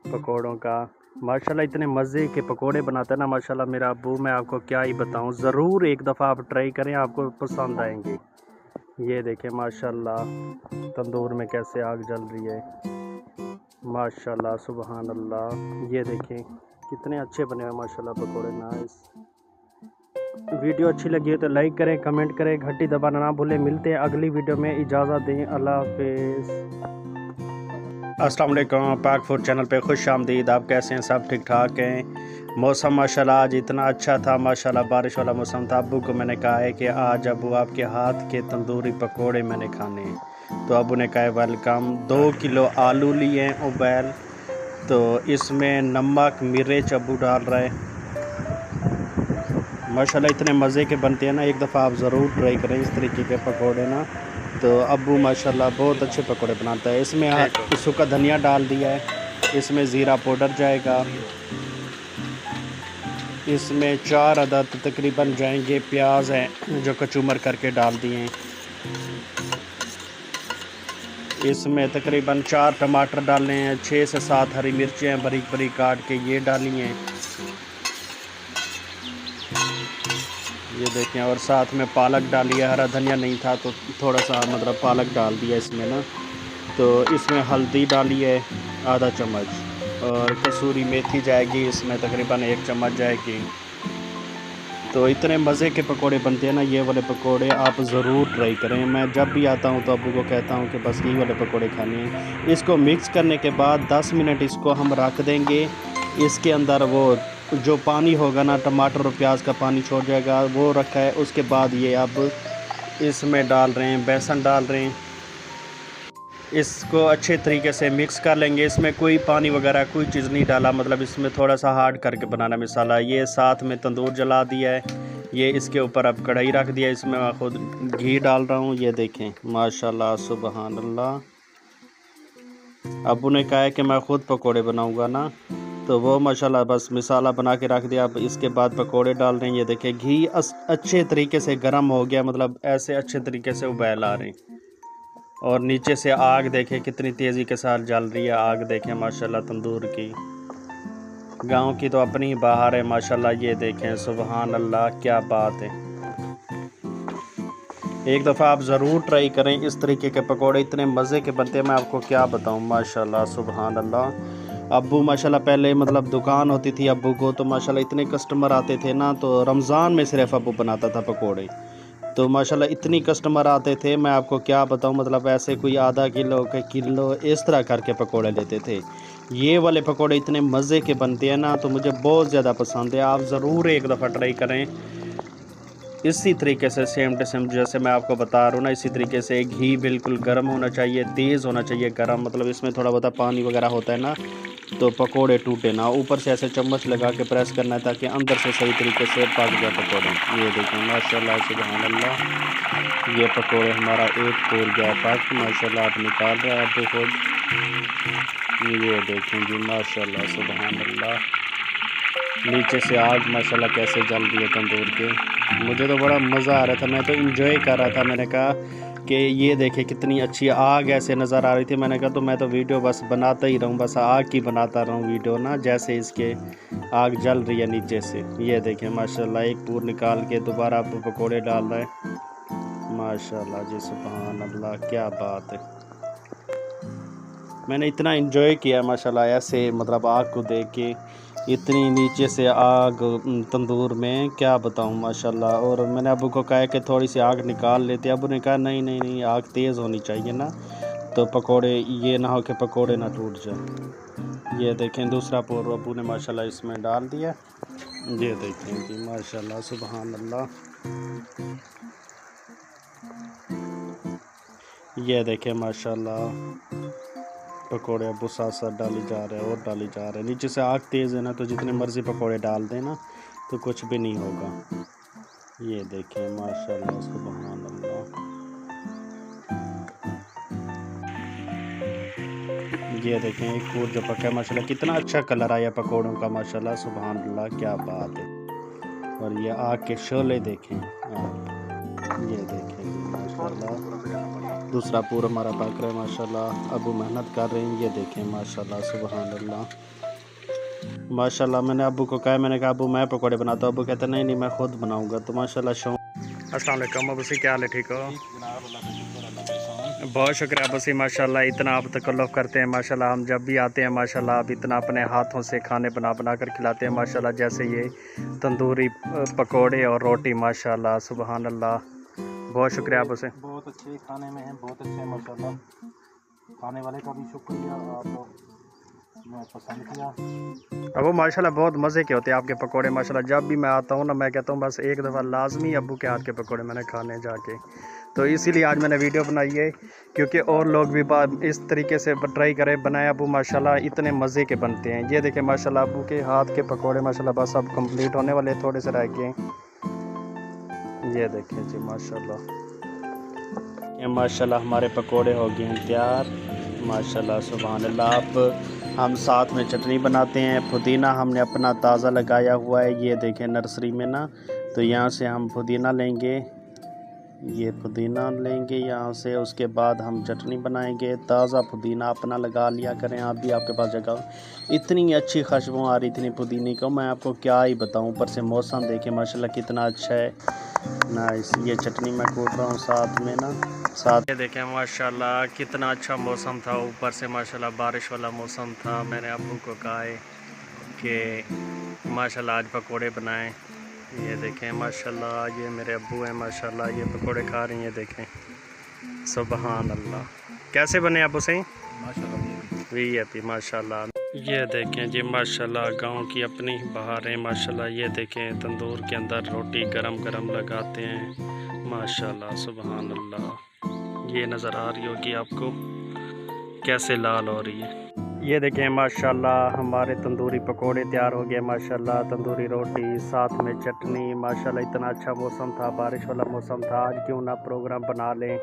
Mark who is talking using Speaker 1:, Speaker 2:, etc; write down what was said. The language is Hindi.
Speaker 1: पकोड़ों का। माशाल्लाह इतने मज़े के पकोड़े बनाते हैं ना माशाल्लाह मेरा अब्बू, मैं आपको क्या ही बताऊं। ज़रूर एक दफ़ा आप ट्राई करें, आपको पसंद आएंगे। ये देखें माशाल्लाह तंदूर में कैसे आग जल रही है। माशाल्लाह सुबहान अल्लाह। ये देखें कितने अच्छे बने हुए माशाल्लाह पकोड़े। नाइस। वीडियो अच्छी लगी हो तो लाइक करें, कमेंट करें, घंटी दबाना ना भूलें। मिलते हैं अगली वीडियो में, इजाज़त दें, अल्लाह हाफिज़। अस्सलाम वालेकुम, पाक फूड चैनल पे खुश आमदीद। आप कैसे हैं? सब ठीक ठाक हैं। मौसम माशाल्लाह आज इतना अच्छा था माशाल्लाह, बारिश वाला मौसम था। अब्बू को मैंने कहा है कि आज अब्बू आपके हाथ के तंदूरी पकोड़े मैंने खाने हैं। तो अब्बू ने कहा वेलकम। 2 किलो आलू लिए हैं उबैल, तो इसमें नमक मिर्च अब्बू डाल रहा है। माशाल्लाह इतने मज़े के बनते हैं ना, एक दफ़ा आप ज़रूर ट्राई करें इस तरीके के पकोड़े ना। तो अब्बू माशाल्लाह बहुत अच्छे पकोड़े बनाता है। इसमें सूखा धनिया डाल दिया है, इसमें ज़ीरा पाउडर जाएगा, इसमें 4 अदद तकरीबन जाएंगे प्याज हैं जो कचूमर करके डाल दिए हैं। इसमें तकरीबन 4 टमाटर डालने हैं, 6 से 7 हरी मिर्चें बारीक बारीक काट के ये डाली हैं। ये देखें, और साथ में पालक डाली है। हरा धनिया नहीं था तो थोड़ा सा मतलब पालक डाल दिया इसमें ना। तो इसमें हल्दी डाली है आधा चम्मच, और कसूरी मेथी जाएगी इसमें तकरीबन 1 चम्मच जाएगी। तो इतने मज़े के पकोड़े बनते हैं ना, ये वाले पकोड़े आप ज़रूर ट्राई करें। मैं जब भी आता हूँ तो अब्बू को कहता हूँ कि बस ये वाले पकोड़े खाने हैं। इसको मिक्स करने के बाद 10 मिनट इसको हम रख देंगे। इसके अंदर वो जो पानी होगा ना, टमाटर और प्याज का पानी छोड़ जाएगा, वो रखा है। उसके बाद ये अब इसमें डाल रहे हैं, बेसन डाल रहे हैं। इसको अच्छे तरीके से मिक्स कर लेंगे। इसमें कोई पानी वगैरह कोई चीज़ नहीं डाला, मतलब इसमें थोड़ा सा हार्ड करके बनाना मसाला। ये साथ में तंदूर जला दिया है। ये इसके ऊपर अब कढ़ाई रख दिया, इसमें मैं खुद घी डाल रहा हूँ। ये देखें माशाल्लाह सुबहान अल्लाह। अब्बू ने कहा है कि मैं ख़ुद पकोड़े बनाऊँगा ना, तो वो माशाल्लाह बस मसाला बना के रख दिया। अब इसके बाद पकोड़े डाल रहे हैं। ये देखें घी अच्छे तरीके से गर्म हो गया, मतलब ऐसे अच्छे तरीके से उबाल आ रहे हैं। और नीचे से आग देखें कितनी तेज़ी के साथ जल रही है। आग देखें माशाल्लाह तंदूर की, गांव की तो अपनी ही बाहर है माशाल्लाह। ये देखें सुबहान अल्लाह, क्या बात है। एक दफ़ा आप ज़रूर ट्राई करें इस तरीके के पकोड़े, इतने मज़े के बनते हैं मैं आपको क्या बताऊं माशाल्लाह सुबहान अल्लाह। अब्बू माशाल्लाह पहले मतलब दुकान होती थी अब्बू को, तो माशाल्लाह इतने कस्टमर आते थे ना, तो रमज़ान में सिर्फ अब्बू बनाता था पकोड़े। तो माशाल्लाह इतनी कस्टमर आते थे, मैं आपको क्या बताऊं, मतलब ऐसे कोई आधा किलो के किलो इस तरह करके पकोड़े लेते थे। ये वाले पकोड़े इतने मज़े के बनते हैं ना, तो मुझे बहुत ज़्यादा पसंद है। आप ज़रूर एक दफ़ा ट्राई करें इसी तरीके से, सेम टू सेम जैसे मैं आपको बता रहा हूँ ना, इसी तरीके से। घी बिल्कुल गर्म होना चाहिए, तेज़ होना चाहिए गर्म, मतलब इसमें थोड़ा बहुत पानी वगैरह होता है ना, तो पकोड़े टूटे ना। ऊपर से ऐसे चम्मच लगा के प्रेस करना है ताकि अंदर से सही तरीके से पक जाए पकोड़े। ये देखें माशाल्लाह सुबहान अल्लाह। ये पकोड़े हमारा एक तोड़ गया पक माशाल्लाह, आप निकाल रहे हैं आपको खुद। ये देखें जी माशाल्लाह सुबहान अल्लाह। नीचे से आग माशाल्लाह कैसे जल रही है तंदूर के। मुझे तो बड़ा मज़ा आ रहा था, मैं तो इंजॉय कर रहा था। मैंने कहा कि ये देखे कितनी अच्छी आग ऐसे नज़र आ रही थी। मैंने कहा तो मैं तो वीडियो बस बनाता ही रहूँ, बस आग की बनाता रहूँ वीडियो ना, जैसे इसके आग जल रही है नीचे से। ये देखें माशाल्लाह, एक पूर निकाल के दोबारा आप पकोड़े डाल रहे हैं माशाल्लाह जी सुबहान अल्लाह, क्या बात है। मैंने इतना इंजॉय किया माशाल्लाह ऐसे, मतलब आग को देख के, इतनी नीचे से आग तंदूर में, क्या बताऊं माशाल्लाह। और मैंने अबू को कहा कि थोड़ी सी आग निकाल लेते। अबू ने कहा नहीं नहीं नहीं, आग तेज़ होनी चाहिए ना, तो पकोड़े ये ना हो कि पकोड़े ना टूट जाए। ये देखें दूसरा पोर अबू ने माशाल्लाह इसमें डाल दिया। ये देखें जी माशाल्लाह सुबहान अल्लाह। ये देखें माशाल्लाह पकोड़े अबू साथ साथ डाली जा रहे हैं और डाली जा रहे हैं। नीचे से आग तेज़ है ना, तो जितने मर्ज़ी पकोड़े डाल दें ना, तो कुछ भी नहीं होगा। ये देखें माशाल्लाह सुबहान अल्लाह। ये देखें एक पूर जो पका है माशाल्लाह, कितना अच्छा कलर आया पकोड़ों का माशाल्लाह सुबहान अल्लाह, क्या बात है। और ये आग के शोले देखें, ये देखें माशाल्लाह। दूसरा पूरा हमारा पक रहा है माशाल्लाह। अबू मेहनत कर रहे हैं, ये देखें माशाल्लाह सुभान अल्लाह माशाल्लाह। मैंने अबू को कहा, मैंने कहा अबू मैं पकौड़े बनाता हूँ। अबू कहते नहीं नहीं मैं खुद बनाऊँगा। तो माशाल्लाह शौक। अस्सलाम वालेकुम अबू सी, क्या हाल है? ठीक हो? बहुत शुक्रिया अबू सी माशाल्लाह। इतना आप तकल्लुफ़ करते हैं माशाल्लाह। हम जब भी आते हैं माशाल्लाह आप इतना अपने हाथों से खाने बना कर खिलाते हैं माशाल्लाह। जैसे ये तंदूरी पकोड़े और रोटी माशाल्लाह सुभान अल्लाह। बहुत शुक्रिया आप उसे।
Speaker 2: बहुत अच्छे खाने में हैं, बहुत अच्छे माशाल्लाह। खाने वाले का भी शुक्रिया, आप पसंद किया।
Speaker 1: अब वो माशाल्लाह बहुत मज़े के होते हैं आपके पकोड़े माशाल्लाह। जब भी मैं आता हूँ ना मैं कहता हूँ बस एक दफ़ा लाजमी अब्बू के हाथ के पकोड़े मैंने खाने जाके। तो इसीलिए आज मैंने वीडियो बनाई है क्योंकि और लोग भी इस तरीके से ट्राई करें बनाए। अब्बू माशाल्लाह इतने मज़े के बनते हैं। ये देखें माशाल्लाह अब्बू के हाथ के पकोड़े माशाल्लाह बस अब कंप्लीट होने वाले, थोड़े से रह गए। ये देखें जी माशाल्लाह, ये माशाल्लाह हमारे पकोड़े हो गए हैं तैयार माशाल्लाह सुभान अल्लाह। अब हम साथ में चटनी बनाते हैं। पुदीना हमने अपना ताज़ा लगाया हुआ है, ये देखें नर्सरी में ना। तो यहाँ से हम पुदीना लेंगे, ये पुदीना लेंगे यहाँ से। उसके बाद हम चटनी बनाएंगे। ताज़ा पुदीना अपना लगा लिया करें आप भी, आपके पास जगह। इतनी अच्छी खुशबू आ रही थी पुदीने को, मैं आपको क्या ही बताऊँ। ऊपर से मौसम देखें माशाल्लाह कितना अच्छा है ना। ये चटनी मैं कूट रहा हूँ साथ में ना, साथ ये देखें माशाल्लाह कितना अच्छा मौसम था। ऊपर से माशाल्लाह बारिश वाला मौसम था। मैंने अब्बू को कहा है कि माशाल्लाह आज पकोड़े बनाएं। ये देखें माशाल्लाह, ये मेरे अब्बू हैं माशाल्लाह, ये पकोड़े खा रही हैं। देखें सुभान अल्लाह, कैसे बने अब्बू से?
Speaker 2: माशाल्लाह
Speaker 1: वी माशाल्लाह। ये देखें जी माशाल्लाह गांव की अपनी बहारें माशाल्लाह। ये देखें तंदूर के अंदर रोटी गरम गरम लगाते हैं माशाल्लाह सुभान अल्लाह। ये नज़र आ रही होगी आपको कैसे लाल हो रही है। ये देखें माशाल्लाह हमारे तंदूरी पकोड़े तैयार हो गए माशाल्लाह। तंदूरी रोटी साथ में चटनी माशाल्लाह। इतना अच्छा मौसम था, बारिश वाला मौसम था। आज क्यों ना प्रोग्राम बना लें